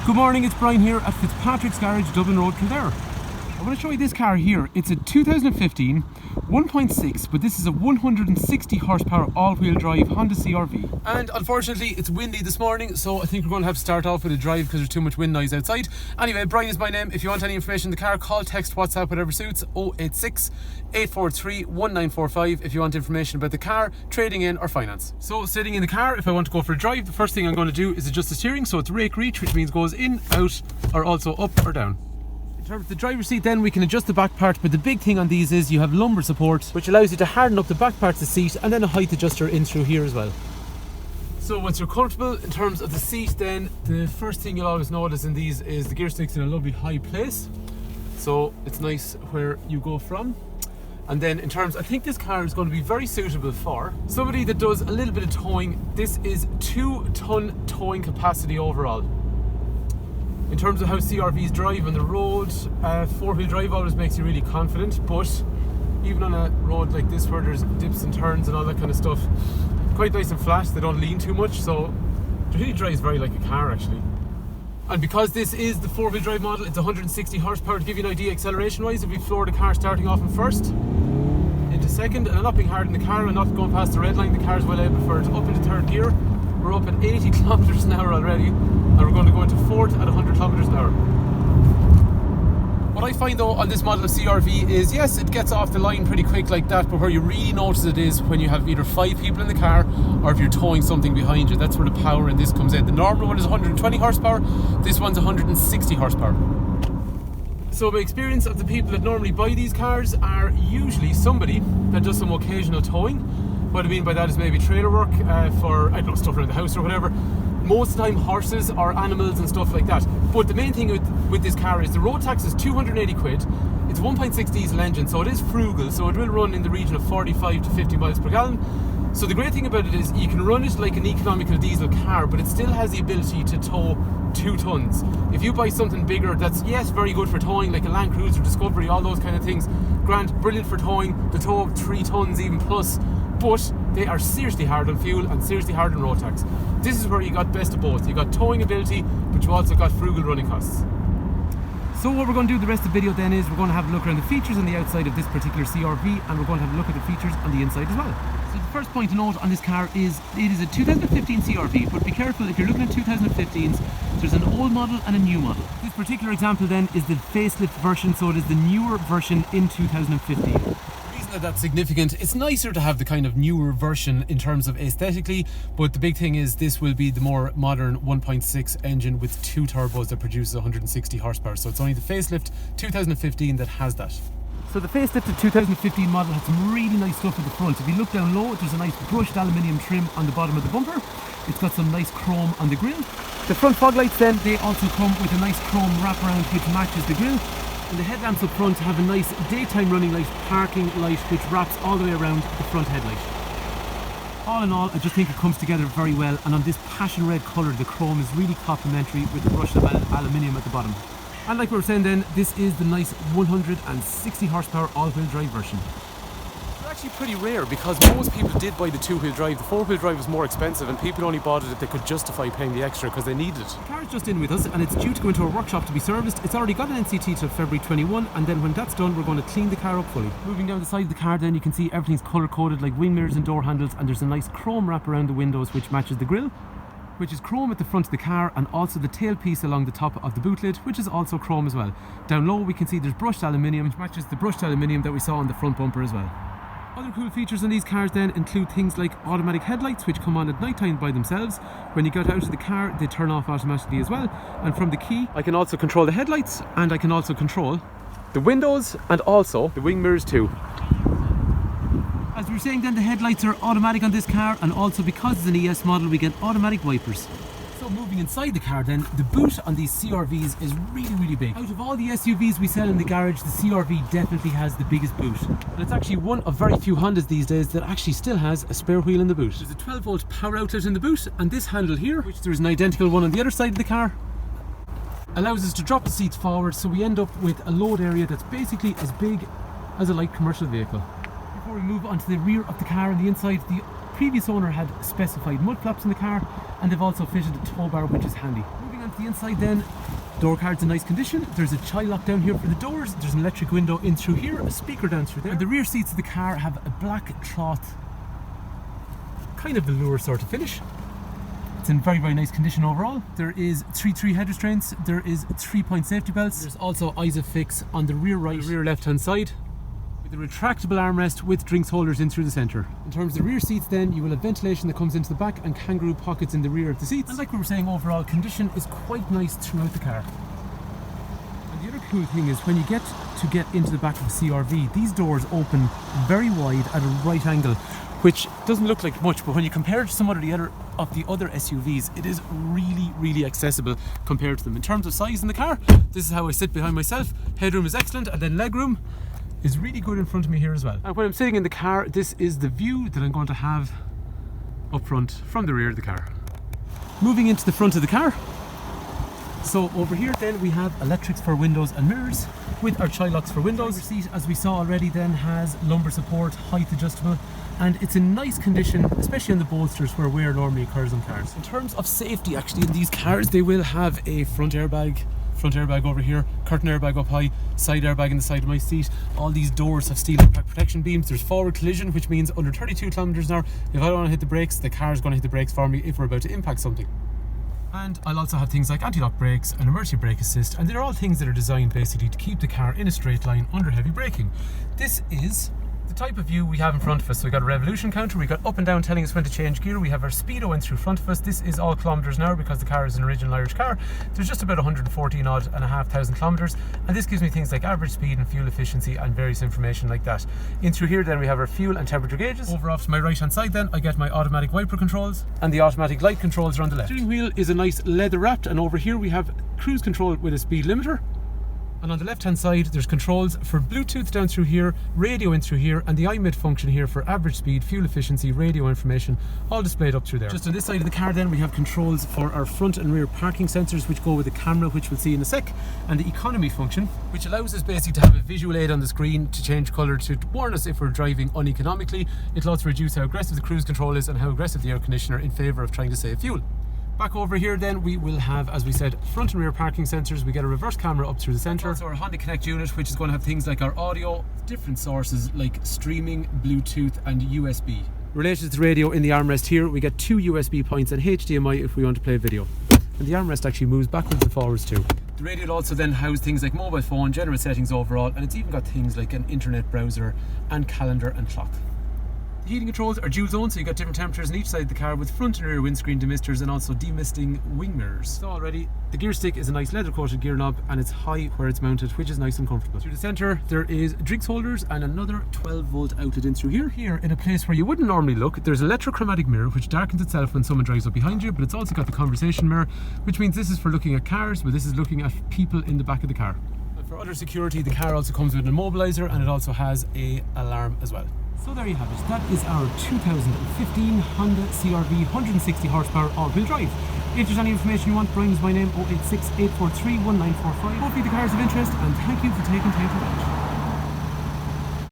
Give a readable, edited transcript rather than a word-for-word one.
Good morning, it's Brian here at Fitzpatrick's Garage, Dublin Road, Kildare. I want to show you this car here. It's a 2015 1.6, but this is a 160 horsepower all-wheel drive Honda CR-V. And unfortunately, it's windy this morning, so I think we're going to have to start off with a drive because there's too much wind noise outside. Anyway, Brian is my name. If you want any information on the car, call, text, WhatsApp, whatever suits, 086 843 1945 if you want information about the car, trading in or finance. So sitting in the car, if I want to go for a drive, the first thing I'm going to do is adjust the steering so it's rake reach, which means goes in, out, or also up or down. In terms of the driver's seat then, we can adjust the back part, but the big thing on these is you have lumbar support, which allows you to harden up the back parts of the seat, and then a height adjuster in through here as well. So once you're comfortable in terms of the seat then, the first thing you'll always notice in these is the gear stick's in a lovely high place. So it's nice where you go from. And then in terms, I think this car is going to be very suitable for somebody that does a little bit of towing. This is 2-ton towing capacity overall. In terms of how CR-Vs drive on the road, four-wheel drive always makes you really confident, but even on a road like this where there's dips and turns and all that kind of stuff, quite nice and flat, they don't lean too much, so it really drives very like a car actually. And because this is the four-wheel drive model, it's 160 horsepower. To give you an idea acceleration wise, if we floor the car starting off in first, into second, and I'm not being hard in the car, I'm not going past the red line, the car is well able for it, up into third gear. We're up at 80 kilometers an hour already, and we're going to go into fourth at 100 kilometers an hour. What I find though on this model of CR-V is, yes, it gets off the line pretty quick like that, but where you really notice it is when you have either 5 people in the car or if you're towing something behind you. That's where the power in this comes in. The normal one is 120 horsepower, this one's 160 horsepower. So my experience of the people that normally buy these cars are usually somebody that does some occasional towing. What I mean by that is maybe trailer work for, I don't know, stuff around the house or whatever. Most of the time horses or animals and stuff like that. But the main thing with this car is the road tax is 280 quid. It's a 1.6 diesel engine, so it is frugal, so it will run in the region of 45 to 50 miles per gallon. So the great thing about it is you can run it like an economical diesel car, but it still has the ability to tow 2 tons. If you buy something bigger that's, yes, very good for towing, like a Land Cruiser, Discovery, all those kind of things, grand, brilliant for towing, the tow of 3 tons even plus, but they are seriously hard on fuel and seriously hard on road tax. This is where you got best of both. You got towing ability, but you also got frugal running costs. So what we're going to do the rest of the video then is we're going to have a look around the features on the outside of this particular CR-V, and we're going to have a look at the features on the inside as well. So the first point to note on this car is it is a 2015 CR-V, but be careful if you're looking at 2015s, there's an old model and a new model. This particular example then is the facelift version, so it is the newer version in 2015. That's significant. It's nicer to have the kind of newer version in terms of aesthetically, but the big thing is this will be the more modern 1.6 engine with 2 turbos that produces 160 horsepower. So it's only the facelift 2015 that has that. So the facelifted 2015 model has some really nice stuff at the front. If you look down low, there's a nice brushed aluminium trim on the bottom of the bumper. It's got some nice chrome on the grille. The front fog lights then, they also come with a nice chrome wraparound which matches the grille. And the headlamps up front have a nice daytime running light, parking light, which wraps all the way around the front headlight. All in all, I just think it comes together very well, and on this passion red colour, the chrome is really complementary with the brushed aluminium at the bottom. And like we were saying then, this is the nice 160 horsepower all-wheel drive version. Actually pretty rare because most people did buy the 2-wheel drive. The 4-wheel drive was more expensive and people only bought it if they could justify paying the extra because they needed it. The car is just in with us and it's due to go into our workshop to be serviced. It's already got an NCT till February 21, and then when that's done we're going to clean the car up fully. Moving down the side of the car then, you can see everything's colour coded like wing mirrors and door handles, and there's a nice chrome wrap around the windows which matches the grille, which is chrome at the front of the car, and also the tailpiece along the top of the boot lid, which is also chrome as well. Down low we can see there's brushed aluminium, which matches the brushed aluminium that we saw on the front bumper as well. Other cool features on these cars then include things like automatic headlights, which come on at night time by themselves. When you get out of the car, they turn off automatically as well. And from the key, I can also control the headlights, and I can also control the windows and also the wing mirrors too. As we were saying then, the headlights are automatic on this car, and also because it's an ES model, we get automatic wipers. So moving inside the car then, the boot on these CR-Vs is really big. Out of all the SUVs we sell in the garage, the CR-V definitely has the biggest boot. And it's actually one of very few Hondas these days that actually still has a spare wheel in the boot. There's a 12-volt power outlet in the boot, and this handle here, which there is an identical one on the other side of the car, allows us to drop the seats forward, so we end up with a load area that's basically as big as a light commercial vehicle. Before we move on to the rear of the car and the inside, the previous owner had specified mud flaps in the car, and they've also fitted a tow bar, which is handy. Moving on The inside then, door card's in nice condition. There's a child lock down here for the doors. There's an electric window in through here, a speaker down through there. And the rear seats of the car have a black cloth, kind of velour sort of finish. It's in very, very nice condition overall. There is 3 head restraints. There is 3-point safety belts. There's also ISOFIX on the rear right, rear left hand side, with a retractable armrest with drinks holders in through the centre. In terms of the rear seats then, you will have ventilation that comes into the back and kangaroo pockets in the rear of the seats. And like we were saying, overall condition is quite nice throughout the car. And the other cool thing is when you get into the back of a CR-V, these doors open very wide at a right angle, which doesn't look like much, but when you compare it to some of the other SUVs, it is really, really accessible compared to them. In terms of size in the car, this is how I sit behind myself. Headroom is excellent, and then legroom is really good in front of me here as well. And when I'm sitting in the car, this is the view that I'm going to have up front from the rear of the car. Moving into the front of the car. So over here then we have electrics for windows and mirrors with our child locks for windows. The seat, as we saw already, then has lumbar support, height adjustable, and it's in nice condition, especially on the bolsters where wear normally occurs on cars. In terms of safety, actually, in these cars they will have a front airbag over here, curtain airbag up high, side airbag in the side of my seat. All these doors have steel impact protection beams. There's forward collision, which means under 32 kilometers an hour, if I don't want to hit the brakes, the car is going to hit the brakes for me if we're about to impact something. And I'll also have things like anti-lock brakes and emergency brake assist, and they're all things that are designed basically to keep the car in a straight line under heavy braking. This is the type of view we have in front of us. So we've got a revolution counter, we've got up and down telling us when to change gear, we have our speedo in through front of us. This is all kilometres an hour because the car is an original Irish car. There's just about 114,500 kilometres, and this gives me things like average speed and fuel efficiency and various information like that. In through here then we have our fuel and temperature gauges. Over off to my right hand side then I get my automatic wiper controls, and the automatic light controls are on the left. Steering wheel is a nice leather wrapped, and over here we have cruise control with a speed limiter. And on the left hand side there's controls for Bluetooth down through here, radio in through here, and the iMid function here for average speed, fuel efficiency, radio information, all displayed up through there. Just on this side of the car then we have controls for our front and rear parking sensors, which go with the camera, which we'll see in a sec, and the economy function, which allows us basically to have a visual aid on the screen to change colour to warn us if we're driving uneconomically. It'll also reduce how aggressive the cruise control is and how aggressive the air conditioner in favour of trying to save fuel. Back over here then we will have, as we said, front and rear parking sensors. We get a reverse camera up through the centre. Also our Honda Connect unit, which is going to have things like our audio, different sources like streaming, Bluetooth and USB. Related to the radio, in the armrest here we get 2 USB points and HDMI if we want to play video. And the armrest actually moves backwards and forwards too. The radio will also then house things like mobile phone, general settings overall, and it's even got things like an internet browser and calendar and clock. The heating controls are dual zone, so you've got different temperatures on each side of the car with front and rear windscreen demisters and also demisting wing mirrors. So already, the gear stick is a nice leather coated gear knob and it's high where it's mounted, which is nice and comfortable. Through the centre there is drinks holders and another 12-volt outlet in through here. Here, in a place where you wouldn't normally look, there's an electrochromatic mirror which darkens itself when someone drives up behind you, but it's also got the conversation mirror, which means this is for looking at cars, but this is looking at people in the back of the car. And for other security, the car also comes with an immobiliser and it also has an alarm as well. So there you have it, that is our 2015 Honda CR-V 160 horsepower all-wheel drive. If there's any information you want, Brian is my name, 086 843 1945. Hopefully the car is of interest, and thank you for taking time to watch.